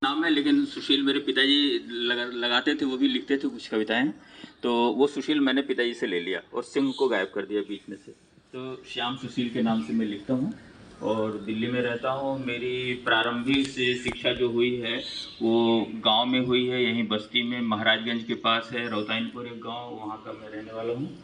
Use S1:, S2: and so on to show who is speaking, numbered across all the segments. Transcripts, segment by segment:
S1: नाम है, लेकिन सुशील मेरे पिताजी लगाते थे, वो भी लिखते थे कुछ कविताएं। तो वो सुशील मैंने पिताजी से ले लिया और सिंह को गायब कर दिया बीच में से। तो श्याम सुशील के नाम से मैं लिखता हूँ और दिल्ली में रहता हूँ। मेरी प्रारंभिक से शिक्षा जो हुई है वो गांव में हुई है, यहीं बस्ती में, महाराजगंज के पास है रौताइनपुर एक गांव, वहाँ का मैं रहने वाला हूँ।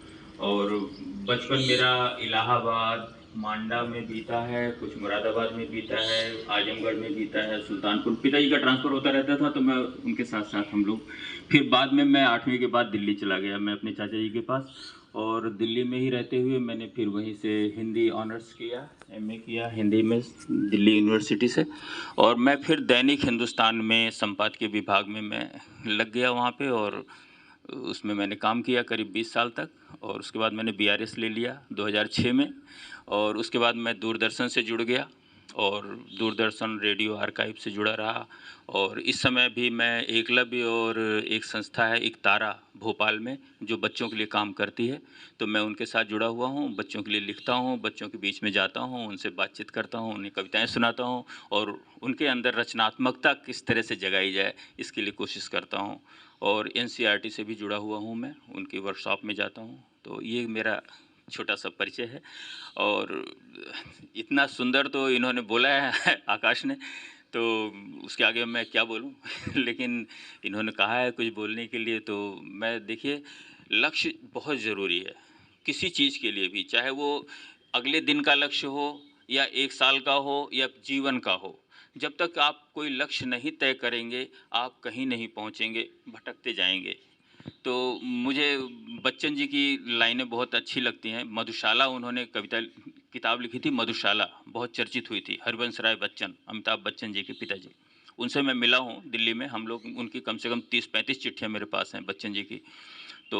S1: और बचपन मेरा इलाहाबाद, मांडा में बीता है, कुछ मुरादाबाद में बीता है, आजमगढ़ में बीता है, सुल्तानपुर। पिताजी का ट्रांसफ़र होता रहता था तो मैं उनके साथ साथ हम लोग, फिर बाद में मैं 8वीं के बाद दिल्ली चला गया मैं अपने चाचा जी के पास। और दिल्ली में ही रहते हुए मैंने फिर वहीं से हिंदी ऑनर्स किया, एमए किया हिंदी में दिल्ली यूनिवर्सिटी से। और मैं फिर दैनिक हिंदुस्तान में संपादकीय विभाग में मैं लग गया वहाँ पे, और उसमें मैंने काम किया करीब 20 साल तक। और उसके बाद मैंने बीआरएस ले लिया 2006 में। और उसके बाद मैं दूरदर्शन से जुड़ गया और दूरदर्शन रेडियो आर्काइव से जुड़ा रहा। और इस समय भी मैं एकलव्य और एक संस्था है एकतारा भोपाल में जो बच्चों के लिए काम करती है, तो मैं उनके साथ जुड़ा हुआ हूँ। बच्चों के लिए लिखता हूँ, बच्चों के बीच में जाता हूँ, उनसे बातचीत करता हूँ, उन्हें कविताएं सुनाता हूँ और उनके अंदर रचनात्मकता किस तरह से जगाई जाए इसके लिए कोशिश करता हूँ। और एनसीईआरटी से भी जुड़ा हुआ हूँ मैं, उनकी वर्कशॉप में जाता हूँ। तो ये मेरा छोटा सा परिचय है। और इतना सुंदर तो इन्होंने बोला है आकाश ने, तो उसके आगे मैं क्या बोलूं लेकिन इन्होंने कहा है कुछ बोलने के लिए, तो मैं, देखिए, लक्ष्य बहुत ज़रूरी है किसी चीज़ के लिए भी, चाहे वो अगले दिन का लक्ष्य हो या 1 साल का हो या जीवन का हो। जब तक आप कोई लक्ष्य नहीं तय करेंगे आप कहीं नहीं पहुंचेंगे, भटकते जाएंगे। तो मुझे बच्चन जी की लाइनें बहुत अच्छी लगती हैं। मधुशाला उन्होंने कविता किताब लिखी थी, मधुशाला बहुत चर्चित हुई थी, हरिवंश राय बच्चन, अमिताभ बच्चन जी के पिताजी। उनसे मैं मिला हूँ दिल्ली में, हम लोग, उनकी कम से कम 30-35 चिट्ठियाँ मेरे पास हैं बच्चन जी की। तो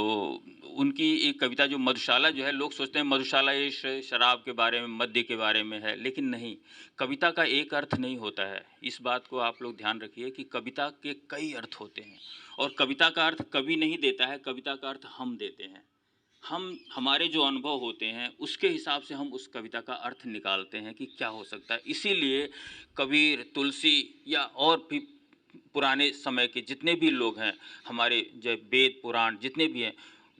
S1: उनकी एक कविता जो मधुशाला जो है, लोग सोचते हैं मधुशाला ये शराब के बारे में, मद्य के बारे में है, लेकिन नहीं। कविता का एक अर्थ नहीं होता है, इस बात को आप लोग ध्यान रखिए कि कविता के कई अर्थ होते हैं। और कविता का अर्थ कवि नहीं देता है, कविता का अर्थ हम देते हैं। हम, हमारे जो अनुभव होते हैं उसके हिसाब से हम उस कविता का अर्थ निकालते हैं कि क्या हो सकता है। इसीलिए कबीर, तुलसी या और भी पुराने समय के जितने भी लोग हैं, हमारे जो वेद पुराण जितने भी हैं,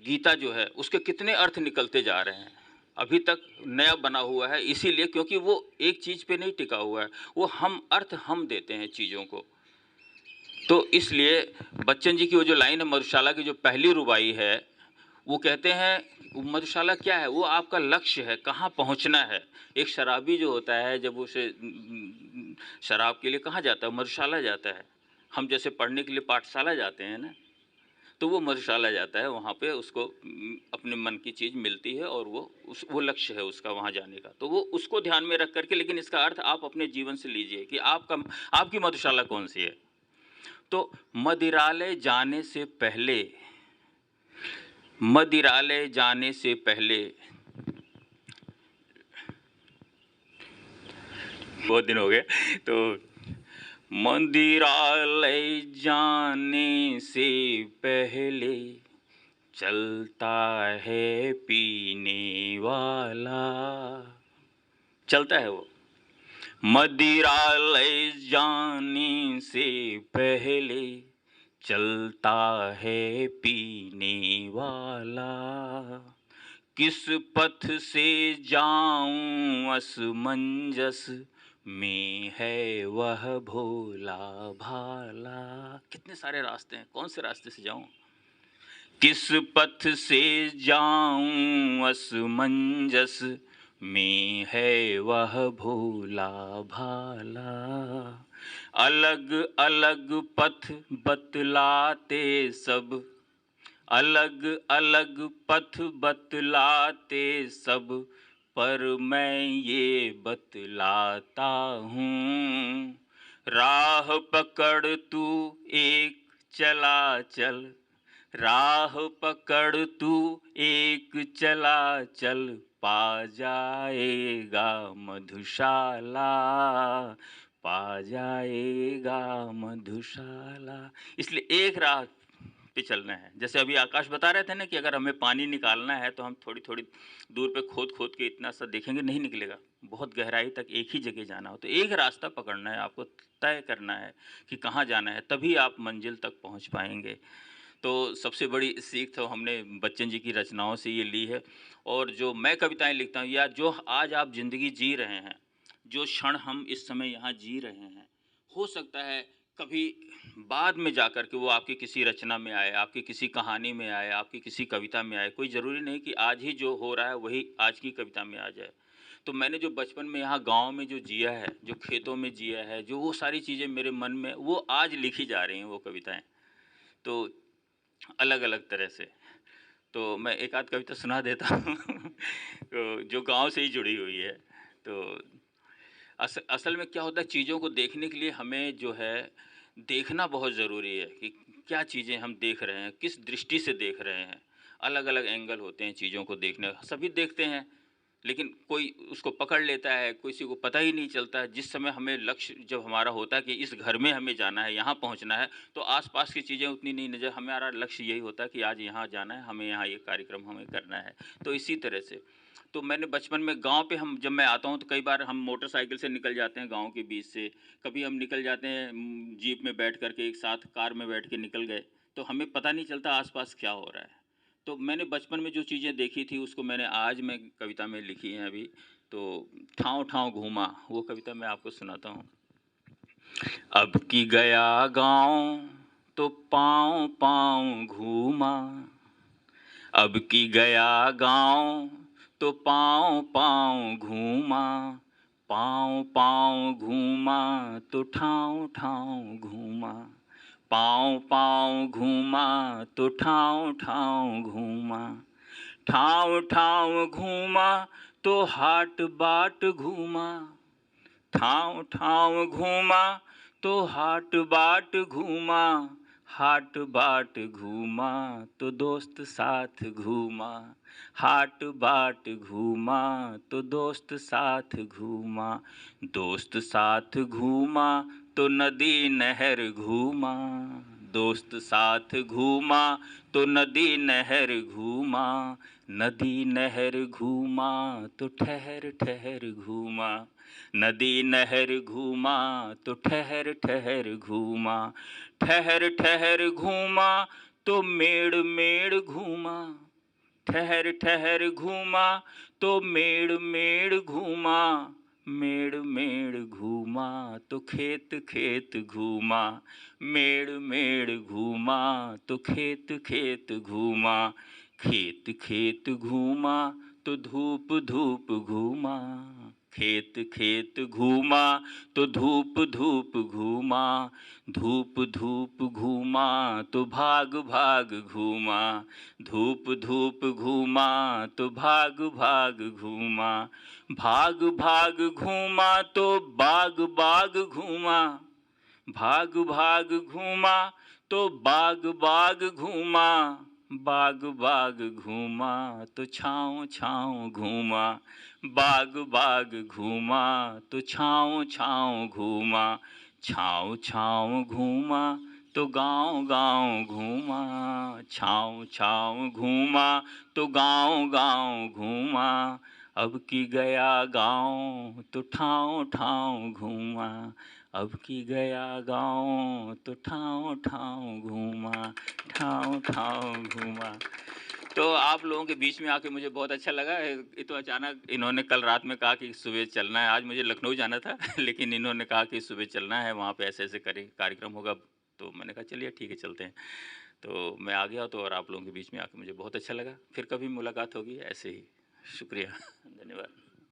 S1: गीता जो है उसके कितने अर्थ निकलते जा रहे हैं, अभी तक नया बना हुआ है। इसीलिए क्योंकि वो एक चीज़ पे नहीं टिका हुआ है, वो हम अर्थ हम देते हैं चीज़ों को। तो इसलिए बच्चन जी की वो जो लाइन है मधुशाला की, जो पहली रुबाई है, वो कहते हैं मधुशाला क्या है, वो आपका लक्ष्य है, कहाँ पहुँचना है। एक शराबी जो होता है जब उसे शराब के लिए कहाँ जाता है, मधुशाला जाता है। हम जैसे पढ़ने के लिए पाठशाला जाते हैं ना, तो वो मधुशाला जाता है, वहाँ पे उसको अपने मन की चीज़ मिलती है और वो लक्ष्य है उसका वहाँ जाने का। तो वो उसको ध्यान में रख करके, लेकिन इसका अर्थ आप अपने जीवन से लीजिए कि आपकी मधुशाला कौन सी है। तो मदिरालय जाने से पहले, मदिरालय जाने से पहले, बहुत दिन हो गए, तो मंदिरालय जाने से पहले चलता है पीने वाला, चलता है वो। मदिरालय जाने से पहले चलता है पीने वाला, किस पथ से जाऊं असमंजस में है वह भोला भाला। कितने सारे रास्ते हैं, कौन से रास्ते से जाऊं, किस पथ से जाऊं असमंजस में है वह भोला भाला, अलग अलग पथ बतलाते सब, अलग अलग पथ बतलाते सब, पर मैं ये बतलाता हूँ, राह पकड़ तू एक चला चल, राह पकड़ तू एक चला चल, पा जाएगा मधुशाला, पा जाएगा मधुशाला। इसलिए एक राह पे चलना है। जैसे अभी आकाश बता रहे थे ना कि अगर हमें पानी निकालना है तो हम थोड़ी-थोड़ी दूर पे खोद-खोद के इतना सा देखेंगे, नहीं निकलेगा। बहुत गहराई तक एक ही जगह जाना हो तो एक रास्ता पकड़ना है, आपको तय करना है कि कहाँ जाना है, तभी आप मंजिल तक पहुँच पाएँगे। तो सबसे बड़ी सीख तो हमने बच्चन जी की रचनाओं से ये ली है। और जो मैं कविताएँ लिखता हूँ या जो आज आप ज़िंदगी जी रहे हैं, जो क्षण हम इस समय यहाँ जी रहे हैं, हो सकता है कभी बाद में जाकर के वो आपकी किसी रचना में आए, आपकी किसी कहानी में आए, आपकी किसी कविता में आए। कोई ज़रूरी नहीं कि आज ही जो हो रहा है वही आज की कविता में आ जाए। तो मैंने जो बचपन में यहाँ गाँव में जो जिया है, जो खेतों में जिया है, जो वो सारी चीज़ें मेरे मन में वो आज लिखी जा रही हैं वो कविताएँ। तो अलग-अलग तरह से। तो मैं एक आध कविता सुना देता हूँ तो जो गाँव से ही जुड़ी हुई है। तो असल में क्या होता है, चीज़ों को देखने के लिए हमें जो है देखना बहुत ज़रूरी है कि क्या चीज़ें हम देख रहे हैं, किस दृष्टि से देख रहे हैं। अलग-अलग एंगल होते हैं चीज़ों को देखने, सभी देखते हैं, लेकिन कोई उसको पकड़ लेता है, किसी को पता ही नहीं चलता है। जिस समय हमें लक्ष्य जब हमारा होता है कि इस घर में हमें जाना है, यहाँ पहुँचना है, तो आस-पास की चीज़ें उतनी नहीं नज़र, हमारा लक्ष्य यही होता है कि आज यहाँ जाना है, हमें यहाँ ये कार्यक्रम हमें करना है। तो इसी तरह से, तो मैंने बचपन में गाँव पे हम जब मैं आता हूँ तो कई बार हम मोटरसाइकिल से निकल जाते हैं गाँव के बीच से, कभी हम निकल जाते हैं जीप में बैठ कर के एक साथ कार में बैठ के निकल गए, तो हमें पता नहीं चलता आस-पास क्या हो रहा है। तो मैंने बचपन में जो चीज़ें देखी थी उसको मैंने आज मैं कविता में लिखी हैं अभी। तो ठाव-ठाव घूमा, वो कविता मैं आपको सुनाता हूँ। अब की गया गाँव तो पाँव-पाँव घूमा, अब की गया गाँव तो पाँव-पाँव घूमा, पाँव-पाँव घूमा तो ठाव-ठाव घूमा, पाँव-पाँव घूमा तो ठाव-ठाव घूमा, ठाव-ठाव घूमा तो हाट-बाट घूमा, ठाव-ठाव घूमा तो हाट-बाट घूमा, हाट-बाट घूमा तो दोस्त साथ घूमा, हाट-बाट घूमा तो दोस्त साथ घूमा, दोस्त साथ घूमा तो नदी नहर घूमा, दोस्त साथ घूमा तो नदी नहर घूमा, नदी नहर घूमा तो ठहर ठहर घूमा, नदी नहर घूमा तो ठहर ठहर घूमा, ठहर ठहर घूमा तो मेड़ मेड़ घूमा, ठहर ठहर घूमा तो मेड़ मेड़ घूमा, मेड़ मेड़ घूमा तो खेत खेत घूमा, मेड़ मेड़ घूमा तो खेत खेत घूमा, खेत खेत घूमा तो धूप धूप घूमा, खेत खेत घूमा तो धूप धूप घूमा, धूप धूप घूमा तो भाग भाग घूमा, धूप धूप घूमा तो भाग भाग घूमा, भाग भाग घूमा तो बाग बाग घूमा, भाग भाग घूमा तो बाग बाग घूमा, बाग बाग घूमा तो छाँव छाँव घूमा, बाग बाग घूमा तो छाँव छाँव घूमा, छाँव छाँव घूमा तो गाँव गाँव घूमा, छाँव छाँव घूमा तो गाँव गाँव घूमा, अब की गया गाँव तो ठाँव ठाँव घूमा, अब की गया गाँव तो ठाँव ठाँव घूमा, ठाँव ठाँव घूमा। तो आप लोगों के बीच में आके मुझे बहुत अच्छा लगा। ये तो अचानक इन्होंने कल रात में कहा कि सुबह चलना है, आज मुझे लखनऊ जाना था लेकिन इन्होंने कहा कि सुबह चलना है, वहाँ पे ऐसे-ऐसे कार्यक्रम होगा, तो मैंने कहा चलिए ठीक है चलते हैं। तो मैं आ गया तो और आप लोगों के बीच में आके मुझे बहुत अच्छा लगा। फिर कभी मुलाकात होगी ऐसे ही। शुक्रिया, धन्यवाद।